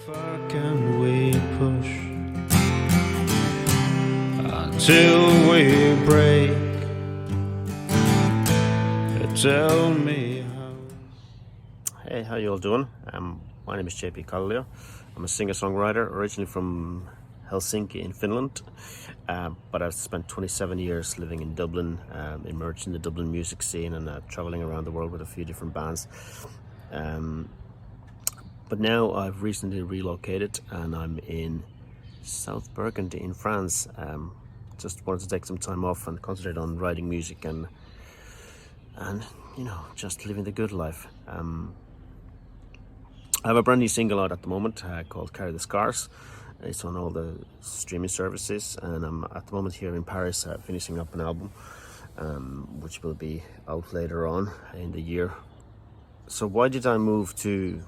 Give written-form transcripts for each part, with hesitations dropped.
Fuck can we push until we break? Tell me how. Hey, how you all doing? My name is Kallio. I'm a singer-songwriter originally from Helsinki in Finland, but I've spent 27 years living in Dublin, immersed in the Dublin music scene and traveling around the world with a few different bands. But now I've recently relocated and I'm in South Burgundy in France. Just wanted to take some time off and concentrate on writing music and just living the good life. I have a brand new single out at the moment called Carry the Scars. It's on all the streaming services, and I'm at the moment here in Paris finishing up an album which will be out later on in the year. So why did I move to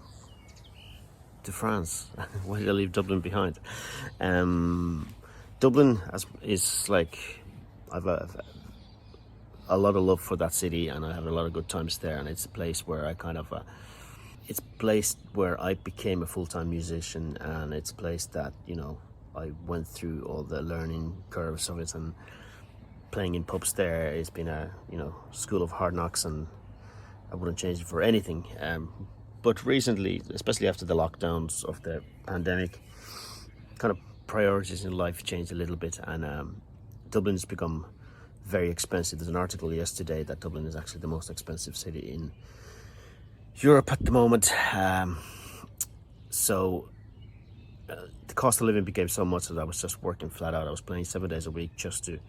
France? Why did I leave Dublin behind? Dublin is like, I've a lot of love for that city, and I have a lot of good times there, and it's a place where it's a place where I became a full-time musician, and it's a place that I went through all the learning curves of it, and playing in pubs there, it's been a school of hard knocks, and I wouldn't change it for anything. But recently, especially after the lockdowns of the pandemic, kind of priorities in life changed a little bit, and Dublin's become very expensive. There's an article yesterday that Dublin is actually the most expensive city in Europe at the moment. So the cost of living became so much that I was just working flat out. I was playing 7 days a week just to,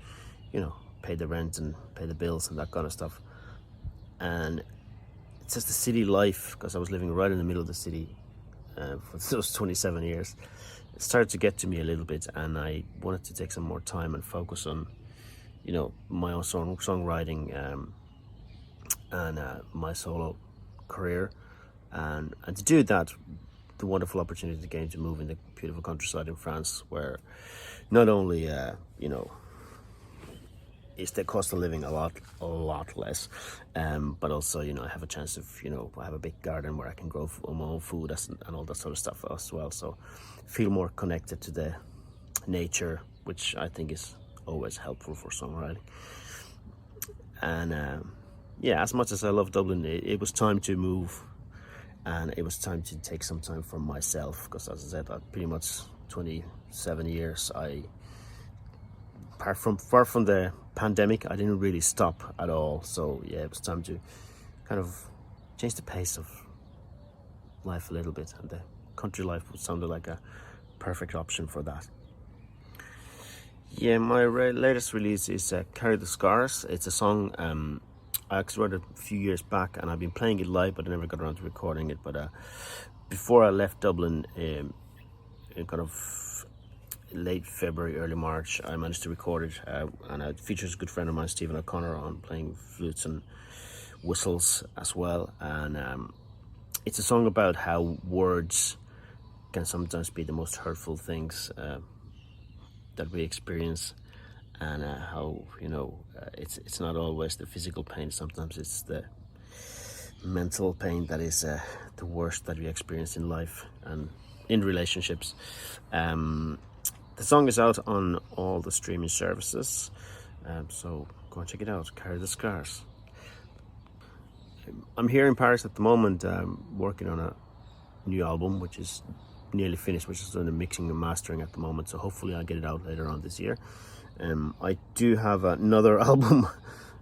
pay the rent and pay the bills and that kind of stuff. And it's just the city life, because I was living right in the middle of the city for those 27 years. It started to get to me a little bit, and I wanted to take some more time and focus on my own songwriting and my solo career, and to do that, the wonderful opportunity came to move in the beautiful countryside in France, where not only is the cost of living a lot less, but also I have a chance of I have a big garden where I can grow my own food and all that sort of stuff as well, so feel more connected to the nature, which I think is always helpful for songwriting. And as much as I love Dublin, it was time to move, and it was time to take some time for myself, because as I said, pretty much 27 years, far from the pandemic, I didn't really stop at all. So it was time to kind of change the pace of life a little bit, and the country life sounded like a perfect option for that. My latest release is Carry the Scars. It's a song I actually wrote it a few years back, and I've been playing it live, but I never got around to recording it. But before I left Dublin, in kind of late February, early March, I managed to record it, and it features a good friend of mine, Stephen O'Connor, on playing flutes and whistles as well. And it's a song about how words can sometimes be the most hurtful things that we experience, and how it's not always the physical pain. Sometimes it's the mental pain that is the worst that we experience in life and in relationships. The song is out on all the streaming services, so go and check it out. Carry the Scars. I'm here in Paris at the moment, working on a new album which is nearly finished, which is doing the mixing and mastering at the moment, so hopefully I'll get it out later on this year. I do have another album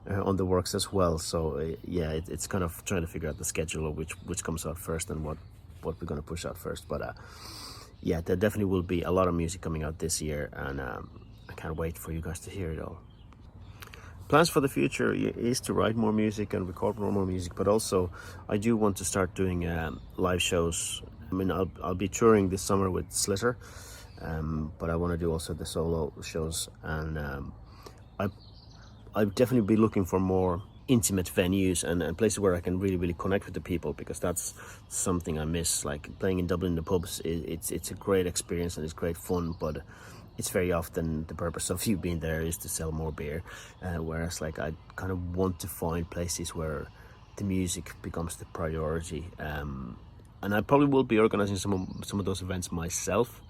on the works as well, so it's kind of trying to figure out the schedule of which comes out first and what we're going to push out first. But there definitely will be a lot of music coming out this year, and I can't wait for you guys to hear it all. Plans for the future is to write more music and record more music, but also I do want to start doing live shows. I mean, I'll be touring this summer with Slitter, but I want to do also the solo shows, and I'll definitely be looking for more intimate venues and places where I can really connect with the people, because that's something I miss. Like playing in Dublin in the pubs, it's a great experience and it's great fun, but it's very often the purpose of you being there is to sell more beer, whereas like I kind of want to find places where the music becomes the priority, and I probably will be organizing some of those events myself.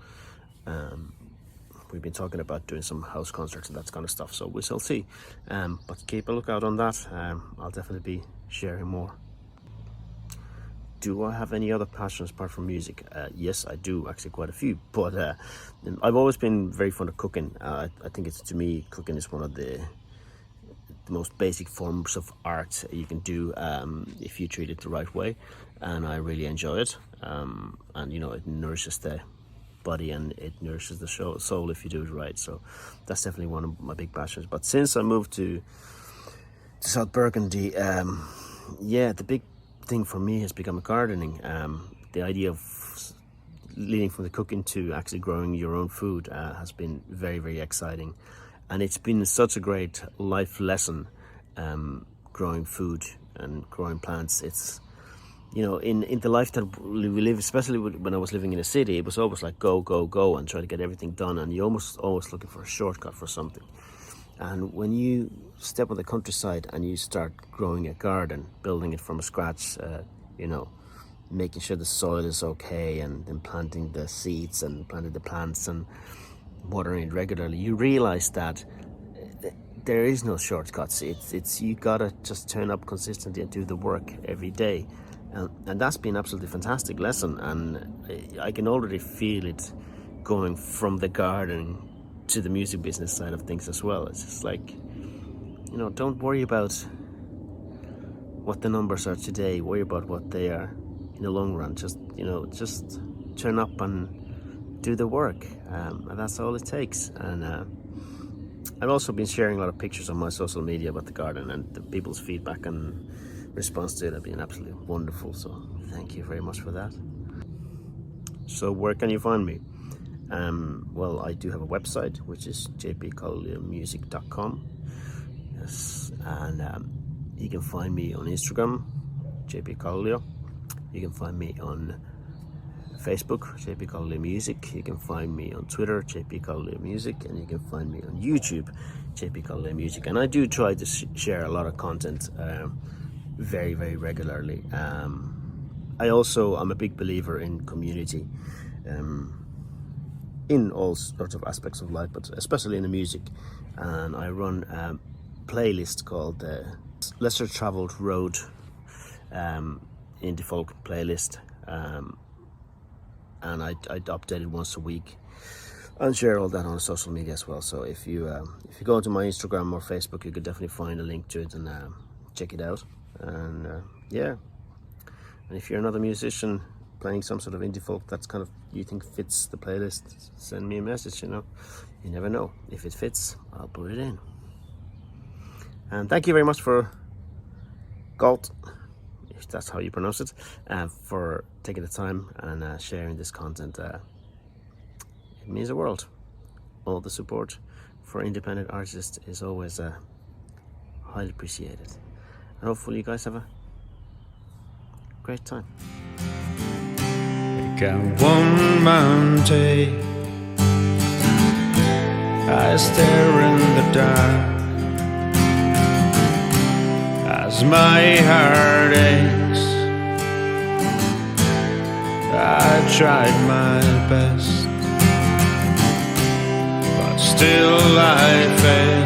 We've been talking about doing some house concerts and that kind of stuff, so we shall see. But keep a lookout on that. I'll definitely be sharing more. Do I have any other passions apart from music? Yes, I do, actually quite a few. But I've always been very fond of cooking. I think to me, cooking is one of the most basic forms of art you can do if you treat it the right way, and I really enjoy it. And it nourishes the body and it nourishes the soul if you do it right. So that's definitely one of my big passions. But since I moved to South Burgundy, the big thing for me has become gardening. The idea of leading from the cooking to actually growing your own food has been very, very exciting, and it's been such a great life lesson. Growing food and growing plants, it's in the life that we live, especially when I was living in a city, it was always like go and try to get everything done, and you're almost always looking for a shortcut for something. And when you step on the countryside and you start growing a garden, building it from scratch, making sure the soil is okay, and then planting the seeds and planting the plants and watering it regularly, you realize that there is no shortcuts. It's you gotta just turn up consistently and do the work every day. And that's been an absolutely fantastic lesson, and I can already feel it going from the garden to the music business side of things as well. It's just like, don't worry about what the numbers are today, worry about what they are in the long run. Just turn up and do the work, and that's all it takes. And I've also been sharing a lot of pictures on my social media about the garden, and the people's feedback and response to it have been absolutely wonderful, so thank you very much for that. So where can you find me? Well, I do have a website, which is jpkalliomusic.com. Yes, and you can find me on Instagram, jpkallio. You can find me on Facebook, jpkalliomusic. You can find me on Twitter, jpkalliomusic, and you can find me on YouTube, jpkalliomusic. And I do try to share a lot of content very, very regularly. I'm a big believer in community, in all sorts of aspects of life, but especially in the music. And I run a playlist called the Lesser Traveled Road indie folk playlist, and I update it once a week and share all that on social media as well. So if you go to my Instagram or Facebook, you could definitely find a link to it and check it out. And and if you're another musician playing some sort of indie folk that's kind of you think fits the playlist, send me a message. You never know, if it fits, I'll put it in. And thank you very much for QALT, if that's how you pronounce it, for taking the time and sharing this content. It means the world. All the support for independent artists is always highly appreciated. And hopefully you guys have a great time. Can one man take? I stare in the dark as my heart aches. I tried my best, but still I failed.